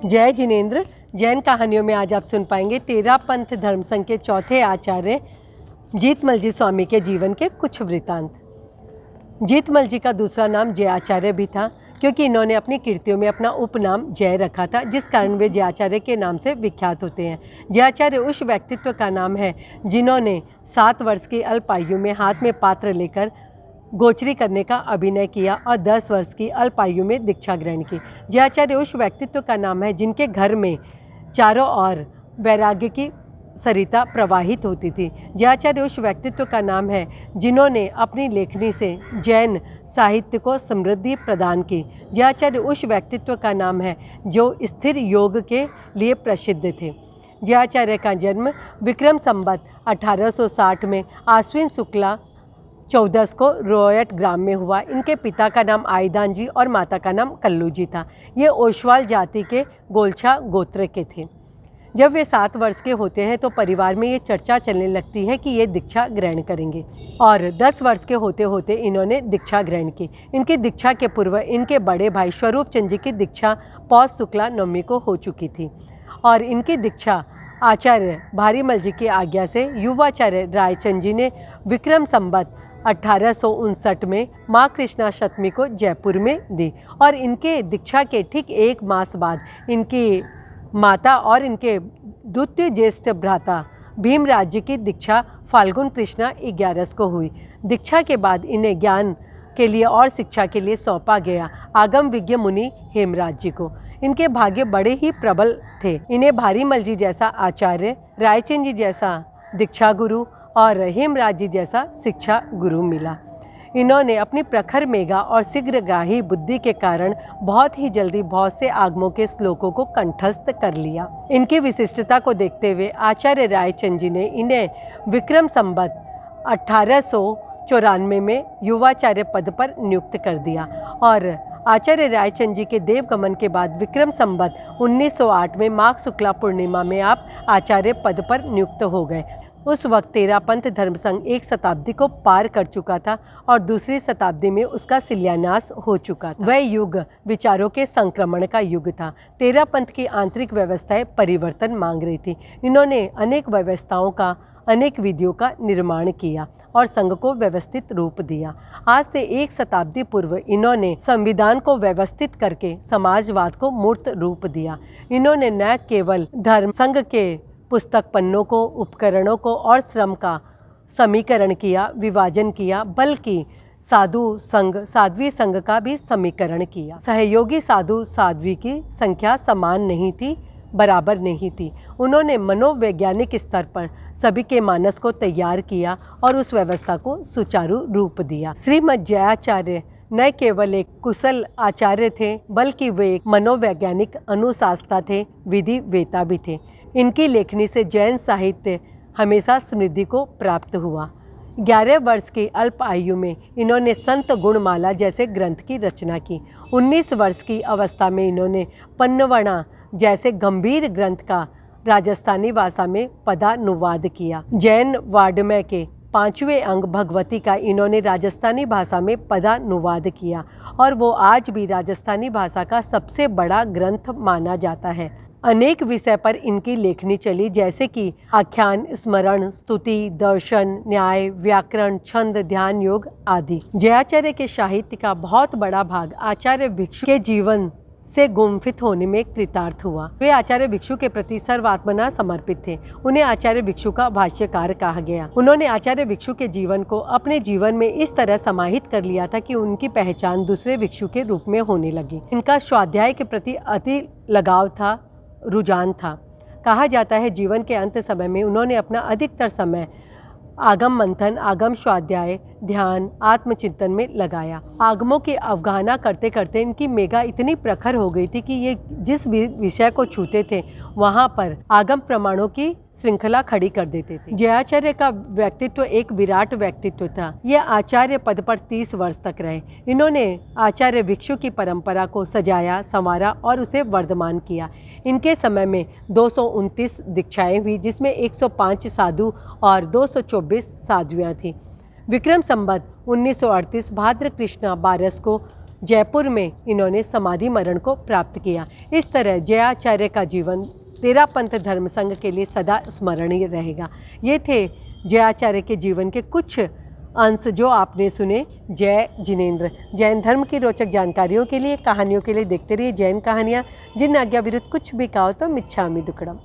जय जिनेंद्र। जैन कहानियों में आज आप सुन पाएंगे तेरा पंथ धर्म संघ के चौथे आचार्य जीतमल जी स्वामी के जीवन के कुछ वृतांत। जीतमल जी का दूसरा नाम जय आचार्य भी था, क्योंकि इन्होंने अपनी कीर्तियों में अपना उपनाम जय रखा था, जिस कारण वे जय आचार्य के नाम से विख्यात होते हैं। जय आचार्य उस व्यक्तित्व का नाम है जिन्होंने 7 वर्ष की अल्प आयु में हाथ में पात्र लेकर गोचरी करने का अभिनय किया और 10 वर्ष की अल्प आयु में दीक्षा ग्रहण की। जय आचार्य उस व्यक्तित्व का नाम है जिनके घर में चारों ओर वैराग्य की सरिता प्रवाहित होती थी। जय आचार्य उस व्यक्तित्व का नाम है जिन्होंने अपनी लेखनी से जैन साहित्य को समृद्धि प्रदान की। जय आचार्य उस व्यक्तित्व का नाम है जो स्थिर योग के लिए प्रसिद्ध थे। जय आचार्य का जन्म विक्रम संवत 1860 में आश्विन शुक्ला 14 को रोयट ग्राम में हुआ। इनके पिता का नाम आयदान जी और माता का नाम कल्लू जी था। ये ओशवाल जाति के गोलछा गोत्र के थे। जब वे 7 वर्ष के होते हैं तो परिवार में ये चर्चा चलने लगती है कि ये दीक्षा ग्रहण करेंगे, और 10 वर्ष के होते होते इन्होंने दीक्षा ग्रहण की। इनकी दीक्षा के पूर्व इनके बड़े भाई स्वरूप चंद जी की दीक्षा पौष शुक्ला नवमी को हो चुकी थी, और इनकी दीक्षा आचार्य भारीमल जी की आज्ञा से युवाचार्य रायचंद जी ने विक्रम संवत 1859 में माँ कृष्णाष्टमी को जयपुर में दी, और इनके दीक्षा के ठीक 1 मास बाद इनकी माता और इनके द्वितीय ज्येष्ठ भ्राता भीमराज जी की दीक्षा फाल्गुन कृष्णा 11 को हुई। दीक्षा के बाद इन्हें ज्ञान के लिए और शिक्षा के लिए सौंपा गया आगम विज्ञ मुनि हेमराज जी को। इनके भाग्य बड़े ही प्रबल थे। इन्हें भारीमल जी जैसा आचार्य, रायचंद जी जैसा दीक्षा गुरु और हेमराज जी जैसा शिक्षा गुरु मिला। इन्होंने अपनी प्रखर मेघा और शीघ्रग्राही बुद्धि के कारण बहुत ही जल्दी बहुत से आगमों के श्लोकों को कंठस्थ कर लिया। इनकी विशिष्टता को देखते हुए आचार्य रायचंद जी ने इन्हें विक्रम संवत 1894 में युवाचार्य पद पर नियुक्त कर दिया, और आचार्य रायचंद जी के देवगमन के बाद विक्रम संवत 1908 में माघ शुक्ला पूर्णिमा में आप आचार्य पद पर नियुक्त हो गए। उस वक्त तेरा पंथ धर्म संघ 1 शताब्दी को पार कर चुका था और दूसरी शताब्दी में उसका शिलान्यास हो चुका था। वह युग विचारों के संक्रमण का युग था। तेरा पंथ की आंतरिक व्यवस्थाएं परिवर्तन मांग रही थी। इन्होंने अनेक व्यवस्थाओं का, अनेक विधियों का निर्माण किया और संघ को व्यवस्थित रूप दिया। आज से 1 शताब्दी पूर्व इन्होंने संविधान को व्यवस्थित करके समाजवाद को मूर्त रूप दिया। इन्होंने न केवल धर्म संघ के पुस्तक पन्नों को, उपकरणों को और श्रम का समीकरण किया, विभाजन किया, बल्कि साधु संघ, साध्वी संघ का भी समीकरण किया। सहयोगी साधु साध्वी की संख्या समान नहीं थी, बराबर नहीं थी। उन्होंने मनोवैज्ञानिक स्तर पर सभी के मानस को तैयार किया और उस व्यवस्था को सुचारू रूप दिया। श्रीमद् जयाचार्य न केवल एक कुशल आचार्य थे, बल्कि वे एक मनोवैज्ञानिक अनुशासता थे, विधि वेता भी थे। इनकी लेखनी से जैन साहित्य हमेशा समृद्धि को प्राप्त हुआ। 11 वर्ष की अल्प आयु में इन्होंने संत गुणमाला जैसे ग्रंथ की रचना की। 19 वर्ष की अवस्था में इन्होंने पन्नवणा जैसे गंभीर ग्रंथ का राजस्थानी भाषा में पदानुवाद किया। जैन वाड्मय के 5वें अंग भगवती का इन्होंने राजस्थानी भाषा में पदानुवाद किया, और वो आज भी राजस्थानी भाषा का सबसे बड़ा ग्रंथ माना जाता है। अनेक विषय पर इनकी लेखनी चली, जैसे कि आख्यान, स्मरण, स्तुति, दर्शन, न्याय, व्याकरण, छंद, ध्यान, योग आदि। जयाचार्य के साहित्य का बहुत बड़ा भाग आचार्य भिक्षु के जीवन से गुम्फित होने में कृतार्थ हुआ। वे आचार्य भिक्षु के प्रति सर्वात्मना समर्पित थे। उन्हें आचार्य भिक्षु का भाष्यकार कहा गया। उन्होंने आचार्य भिक्षु के जीवन को अपने जीवन में इस तरह समाहित कर लिया था कि उनकी पहचान दूसरे भिक्षु के रूप में होने लगी। इनका स्वाध्याय के प्रति अति लगाव था, रुझान था। कहा जाता है जीवन के अंत समय में उन्होंने अपना अधिकतर समय आगम मंथन, आगम स्वाध्याय, ध्यान, आत्मचिंतन में लगाया। आगमों की अवगाहना करते करते इनकी मेघा इतनी प्रखर हो गई थी कि ये जिस विषय को छूते थे वहाँ पर आगम प्रमाणों की श्रृंखला खड़ी कर देते थे। जयाचार्य का व्यक्तित्व एक विराट व्यक्तित्व था। ये आचार्य पद पर 30 वर्ष तक रहे। इन्होंने आचार्य भिक्षु की परंपरा को सजाया, संवारा और उसे वर्धमान किया। इनके समय में 229 दीक्षाएं हुई, जिसमें 105 साधु और 224 साध्वियाँ थीं। विक्रम संवत 1938 भाद्र कृष्णा 12 को जयपुर में इन्होंने समाधि मरण को प्राप्त किया। इस तरह जयाचार्य का जीवन तेरापंथ धर्म संघ के लिए सदा स्मरणीय रहेगा। ये थे जयाचार्य के जीवन के कुछ अंश जो आपने सुने। जय जिनेंद्र। जैन धर्म की रोचक जानकारियों के लिए, कहानियों के लिए देखते रहिए जैन कहानियाँ। जिन आज्ञा विरुद्ध कुछ भी कहो तो मिच्छामि दुक्कडम।